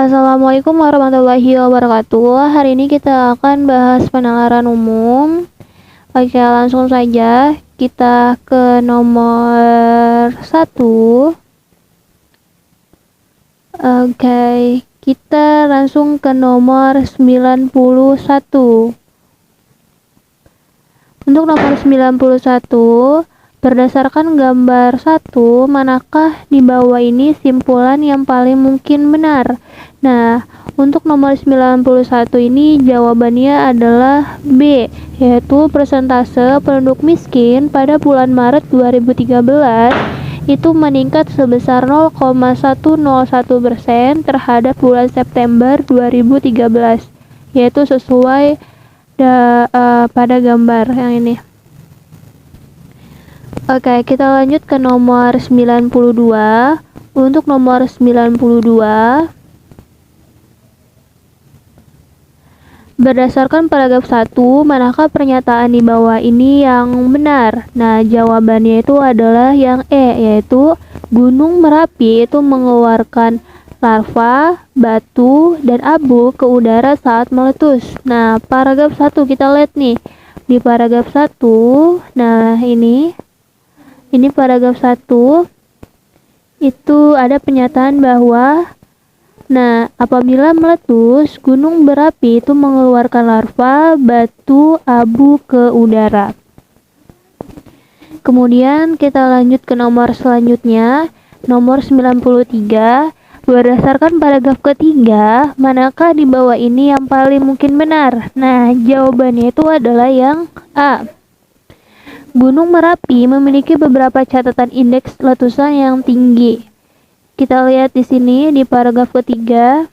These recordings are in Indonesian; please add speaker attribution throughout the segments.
Speaker 1: Assalamualaikum warahmatullahi wabarakatuh. Hari ini kita akan bahas penalaran umum. Oke, langsung saja kita ke nomor 1. Oke, kita langsung ke nomor 91. Untuk nomor 91, berdasarkan gambar 1, manakah di bawah ini simpulan yang paling mungkin benar? Nah, untuk nomor 91 ini jawabannya adalah B, yaitu persentase penduduk miskin pada bulan Maret 2013 itu meningkat sebesar 0,101% terhadap bulan September 2013, yaitu sesuai pada gambar yang ini. Oke, kita lanjut ke nomor 92. Untuk nomor 92, berdasarkan paragraf 1, manakah pernyataan di bawah ini yang benar? Nah, jawabannya itu adalah yang E, yaitu Gunung Merapi itu mengeluarkan larva, batu, dan abu ke udara saat meletus. Nah, paragraf 1 kita lihat nih. Di paragraf 1, nah ini paragraf 1 itu ada pernyataan bahwa apabila meletus, gunung berapi itu mengeluarkan larva, batu, abu ke udara. Kemudian kita lanjut ke nomor selanjutnya, nomor 93. Berdasarkan paragraf ketiga, manakah di bawah ini yang paling mungkin benar? Nah, jawabannya itu adalah yang A. Gunung Merapi memiliki beberapa catatan indeks letusan yang tinggi. Kita lihat di sini di paragraf ketiga.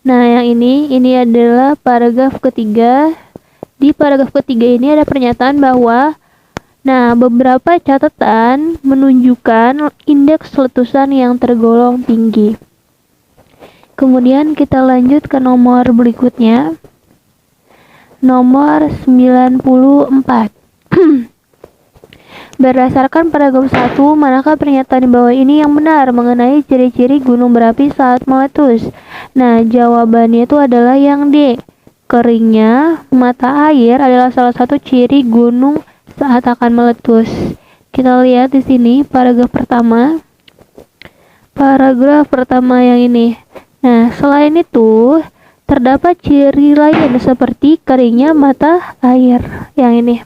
Speaker 1: Nah, yang ini adalah paragraf ketiga. Di paragraf ketiga ini ada pernyataan bahwa beberapa catatan menunjukkan indeks letusan yang tergolong tinggi. Kemudian kita lanjut ke nomor berikutnya. Nomor 94. Berdasarkan paragraf 1, manakah pernyataan di bawah ini yang benar mengenai ciri-ciri gunung berapi saat meletus? Nah, jawabannya itu adalah yang D. Keringnya mata air adalah salah satu ciri gunung saat akan meletus. Kita lihat di sini paragraf pertama. Paragraf pertama yang ini. Nah, selain itu, terdapat ciri lain seperti keringnya mata air yang ini.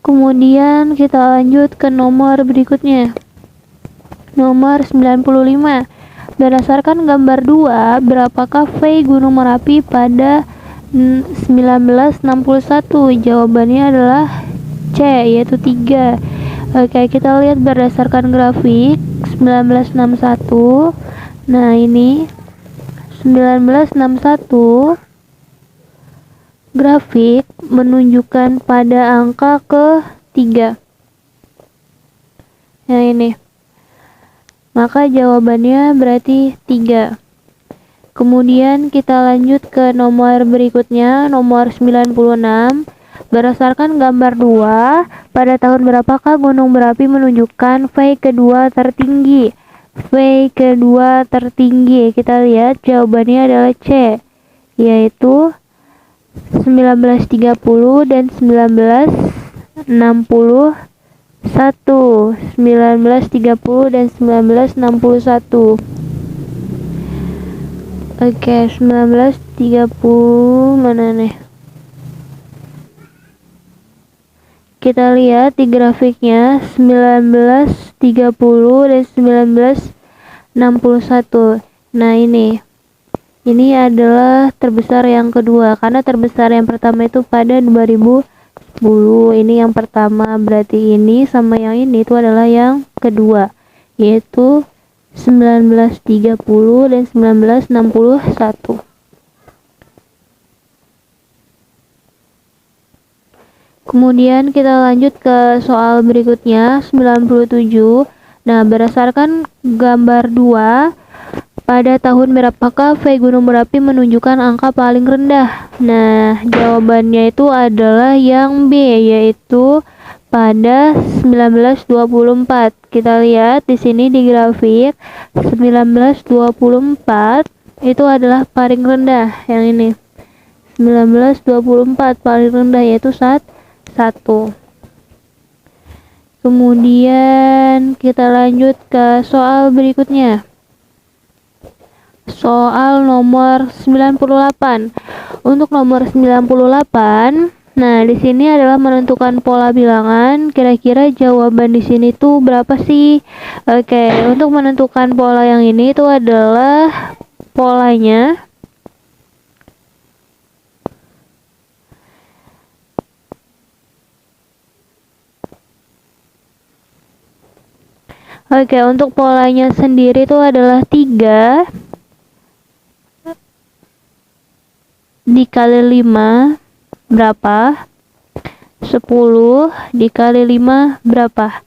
Speaker 1: Kemudian kita lanjut ke nomor berikutnya. Nomor 95. Berdasarkan gambar 2, berapakah VEI Gunung Merapi pada 1961? Jawabannya adalah C, yaitu 3. Oke, kita lihat berdasarkan grafik 1961. Nah, ini 1961 grafik menunjukkan pada angka ke-3. Yang ini. Maka jawabannya berarti 3. Kemudian kita lanjut ke nomor berikutnya, nomor 96. Berdasarkan gambar 2, pada tahun berapakah gunung berapi menunjukkan VEI kedua tertinggi? VEI kedua tertinggi, kita lihat jawabannya adalah C, yaitu 1930 dan 1961. 1930 dan 1961. Oke, 1930 mana nih? Kita lihat di grafiknya 1930 dan 1961. Nah, ini adalah terbesar yang kedua, karena terbesar yang pertama itu pada 2010. Ini yang pertama, berarti ini sama yang ini itu adalah yang kedua, yaitu 1930 dan 1961. Kemudian kita lanjut ke soal berikutnya, 97. Nah, berdasarkan gambar 2, pada tahun berapakah VEI Gunung Merapi menunjukkan angka paling rendah? Nah, jawabannya itu adalah yang B, yaitu pada 1924. Kita lihat di sini di grafik 1924 itu adalah paling rendah, yang ini 1924 paling rendah, yaitu 1. Kemudian kita lanjut ke soal berikutnya. Soal nomor 98. Untuk nomor 98, nah di sini adalah menentukan pola bilangan. Kira-kira jawaban di sini tuh berapa sih? Oke, untuk menentukan pola yang ini itu adalah polanya untuk polanya sendiri itu adalah 3 dikali 5 berapa? 10 dikali 5 berapa?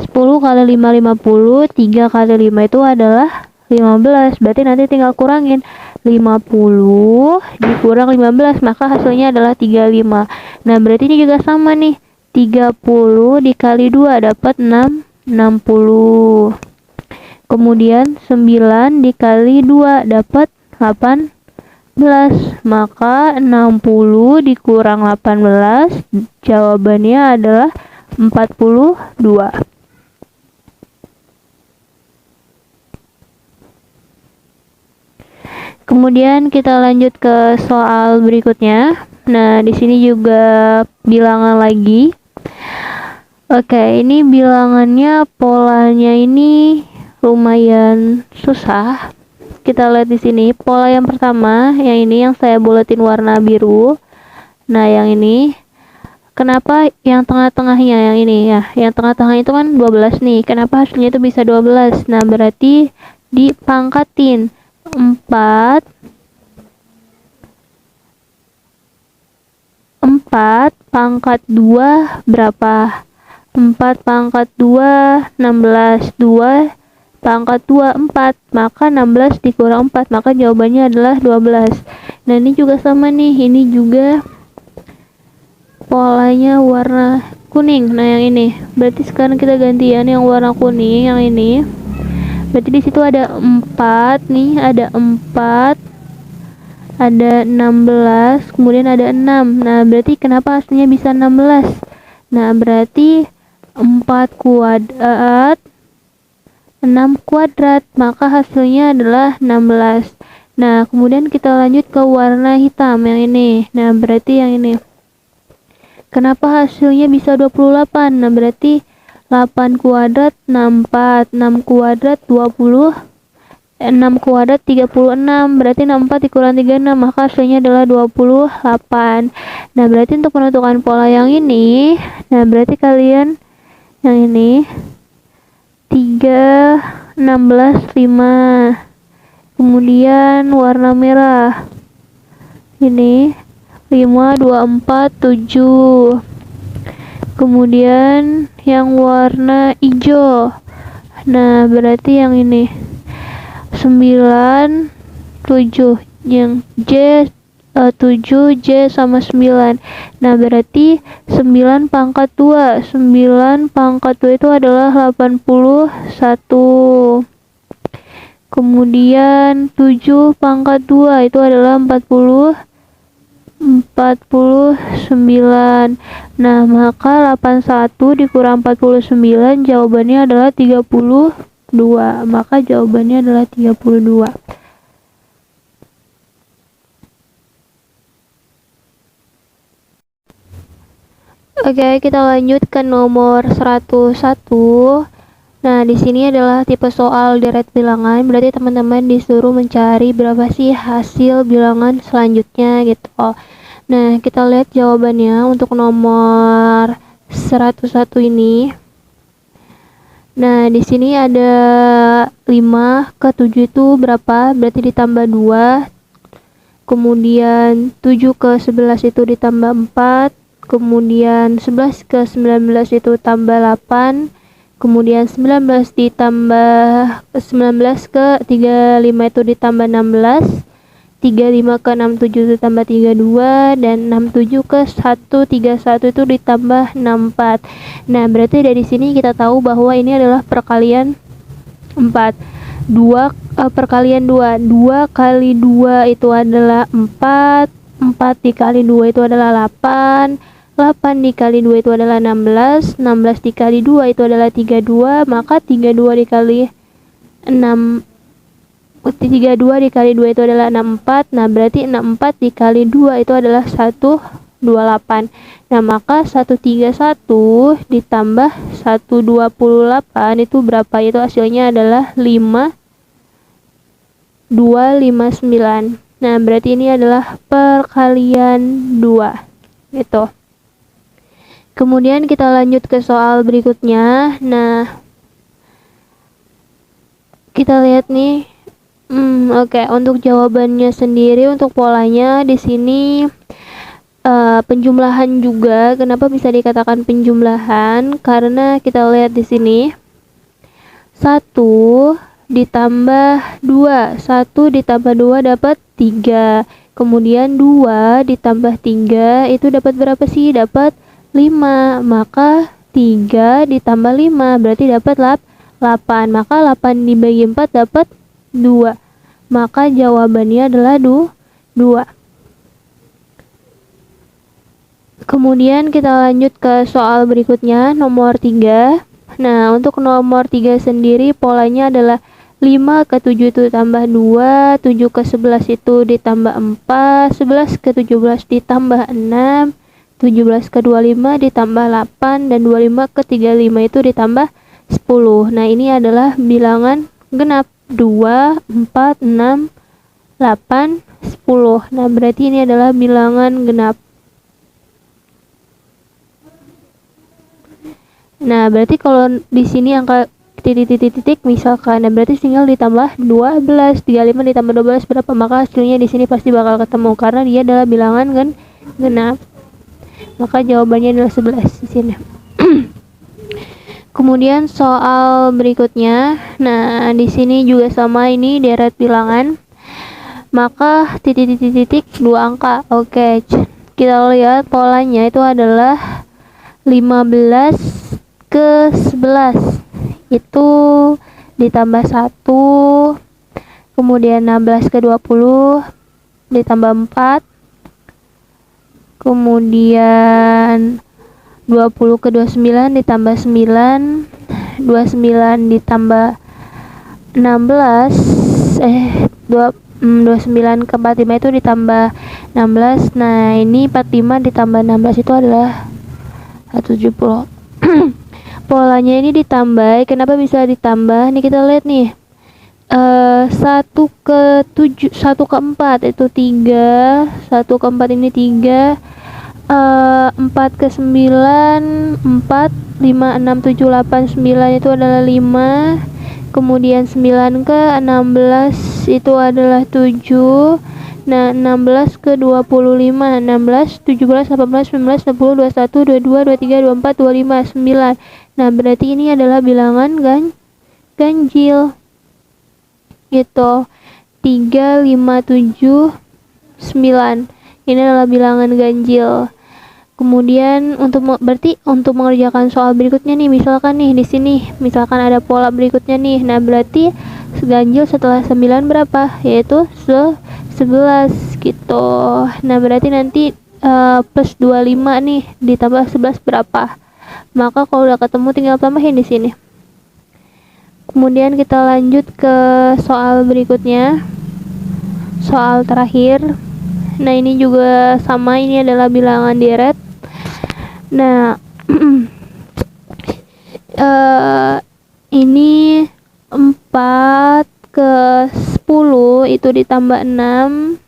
Speaker 1: 10 kali 5 50, 3 kali 5 itu adalah 15. Berarti nanti tinggal kurangin 50 dikurang 15, maka hasilnya adalah 35. Nah, berarti ini juga sama nih. 30 dikali 2 dapat 60. Kemudian 9 dikali 2 dapat 18. Maka 60 dikurang 18, jawabannya adalah 42. Kemudian kita lanjut ke soal berikutnya. Nah, di sini juga bilangan lagi. Oke, ini bilangannya, polanya ini lumayan susah. Kita lihat di sini pola yang pertama, yang ini yang saya buletin warna biru. Nah, yang ini kenapa yang tengah-tengahnya yang ini ya? Yang tengah-tengah itu kan 12 nih. Kenapa hasilnya itu bisa 12? Nah, berarti dipangkatin 4 pangkat 2 berapa? 4 pangkat 2 16, 2 pangkat 2 4, maka 16 dikurang 4, maka jawabannya adalah 12. Nah, ini juga sama nih, ini juga polanya warna kuning. Nah, yang ini berarti sekarang kita gantian yang warna kuning, yang ini berarti di situ ada 4 nih, ada 4, ada 16, kemudian ada 6. Nah, berarti kenapa hasilnya bisa 16? Nah, berarti 4 kuadrat 6 kuadrat, maka hasilnya adalah 16. Nah, kemudian kita lanjut ke warna hitam yang ini. Nah, berarti yang ini kenapa hasilnya bisa 28? Nah, berarti 8 kuadrat 64, 6 kuadrat 20, 6 kuadrat 36, berarti 64 dikurang 36, maka hasilnya adalah 28. Nah, berarti untuk menentukan pola yang ini, nah berarti kalian yang ini 3, 16, 5. Kemudian warna merah ini 5, 24, 7. Kemudian yang warna hijau, nah berarti yang ini 9, 7, yang J 7, J sama 9. Nah, berarti 9 pangkat 2. 9 pangkat 2 itu adalah 81. Kemudian 7 pangkat 2 itu adalah 49. Nah, maka 81 dikurang 49 jawabannya adalah 32. Maka jawabannya adalah 32. Oke, kita lanjut ke nomor 101. Nah, di sini adalah tipe soal deret bilangan. Berarti teman-teman disuruh mencari berapa sih hasil bilangan selanjutnya gitu. Nah, kita lihat jawabannya untuk nomor 101 ini. Nah, di sini ada 5 ke 7 itu berapa? Berarti ditambah 2. Kemudian 7 ke 11 itu ditambah 4. Kemudian 11 ke 19 itu tambah 8. Kemudian 19 ditambah 19 ke 35 itu ditambah 16. 35 ke 67 itu tambah 32, dan 67 ke 131 itu ditambah 64. Nah, berarti dari sini kita tahu bahwa ini adalah perkalian 4. 2 perkalian 2. 2 kali 2 itu adalah 4. 4 dikali 2 itu adalah 8. 8 dikali 2 itu adalah 16. 16 dikali 2 itu adalah 32. Maka 32 dikali 6 32 dikali 2 itu adalah 64. Nah, berarti 64 dikali 2 itu adalah 128. Nah, maka 131 ditambah 128 itu berapa? Itu hasilnya adalah 5259. Nah, berarti ini adalah perkalian 2. Gitu. Kemudian kita lanjut ke soal berikutnya. Nah, kita lihat nih. Oke. Untuk jawabannya sendiri, untuk polanya di sini penjumlahan juga. Kenapa bisa dikatakan penjumlahan? Karena kita lihat di sini 1 ditambah 2. 1 ditambah 2 dapat 3. Kemudian 2 ditambah 3 itu dapat berapa sih? Dapat 5. Maka 3 ditambah 5 berarti dapat 8. Maka 8 dibagi 4 dapat 2. Maka jawabannya adalah 2. Kemudian kita lanjut ke soal berikutnya, nomor 3. Nah, untuk nomor 3 sendiri polanya adalah 5 ke 7 itu tambah 2, 7 ke 11 itu ditambah 4, 11 ke 17 ditambah 6, 17 ke 25 ditambah 8, dan 25 ke 35 itu ditambah 10. Nah, ini adalah bilangan genap. 2, 4, 6, 8, 10. Nah, berarti ini adalah bilangan genap. Nah, berarti kalau di sini angka titik misalkan, nah berarti tinggal ditambah 12. 35 ditambah 12 berapa? Maka hasilnya di sini pasti bakal ketemu karena dia adalah bilangan genap. Maka jawabannya adalah 11 di sini. Kemudian soal berikutnya, nah di sini juga sama, ini deret bilangan. Maka titik 2 angka. Oke, kita lihat polanya itu adalah 15 ke 11 itu ditambah 1. Kemudian 16 ke 20 ditambah 4. Kemudian 20 ke 29 ditambah 9, 29 ditambah 16, 29 ke 45 itu ditambah 16. Nah, ini 45 ditambah 16 itu adalah 170. Polanya ini ditambah. Kenapa bisa ditambah? Nih kita lihat nih. 1 ke 7, 1 ke 4 itu 3, 1 ke 4 ini 3. 4 ke 9, 4, 5, 6, 7, 8, 9 itu adalah 5. Kemudian 9 ke 16 itu adalah 7. Nah, 16 ke 25, 16, 17, 18, 19, 20, 21, 22, 23, 24, 25, 9. Nah, berarti ini adalah bilangan ganjil. Gitu. 3, 5, 7, 9. Ini adalah bilangan ganjil. Kemudian berarti untuk mengerjakan soal berikutnya nih, misalkan nih di sini misalkan ada pola berikutnya nih. Nah, berarti ganjil setelah 9 berapa? Yaitu 11 gitu. Nah, berarti nanti plus 25 nih ditambah 11 berapa? Maka kalau udah ketemu tinggal tambahin di sini. Kemudian kita lanjut ke soal berikutnya. Soal terakhir. Nah, ini juga sama, ini adalah bilangan deret. Nah, ini 4 ke 10 itu ditambah 6.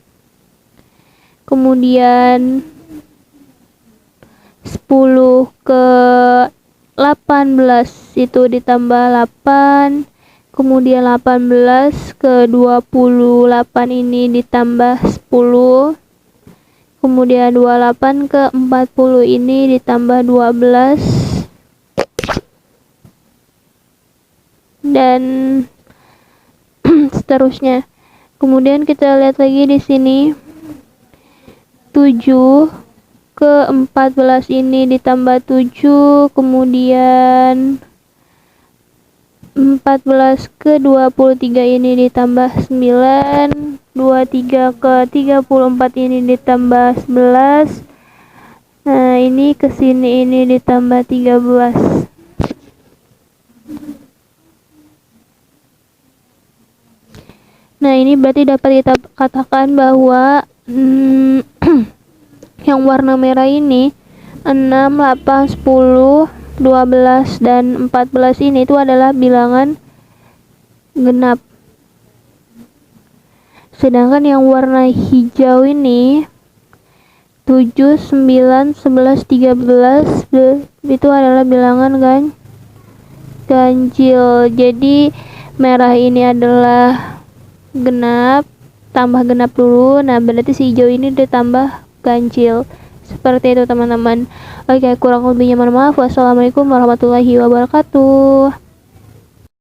Speaker 1: Kemudian 10 ke 18 itu ditambah 8. Kemudian 18 ke 28 ini ditambah 10. Kemudian 28 ke 40 ini ditambah 12. Dan seterusnya. Kemudian kita lihat lagi di sini 7 ke 14 ini ditambah 7, kemudian 14 ke 23 ini ditambah 9, 23 ke 34 ini ditambah 11. Nah, ini ke sini ini ditambah 13. Nah, ini berarti dapat kita katakan bahwa yang warna merah ini 6, 8, 10, 12, dan 14 ini itu adalah bilangan genap. Sedangkan yang warna hijau ini 7, 9, 11, 13 itu adalah bilangan ganjil. Jadi merah ini adalah genap, tambah genap dulu. Nah, berarti si hijau ini ditambah ganjil. Seperti itu teman-teman. Oke, kurang lebihnya mohon maaf. Wassalamualaikum warahmatullahi wabarakatuh.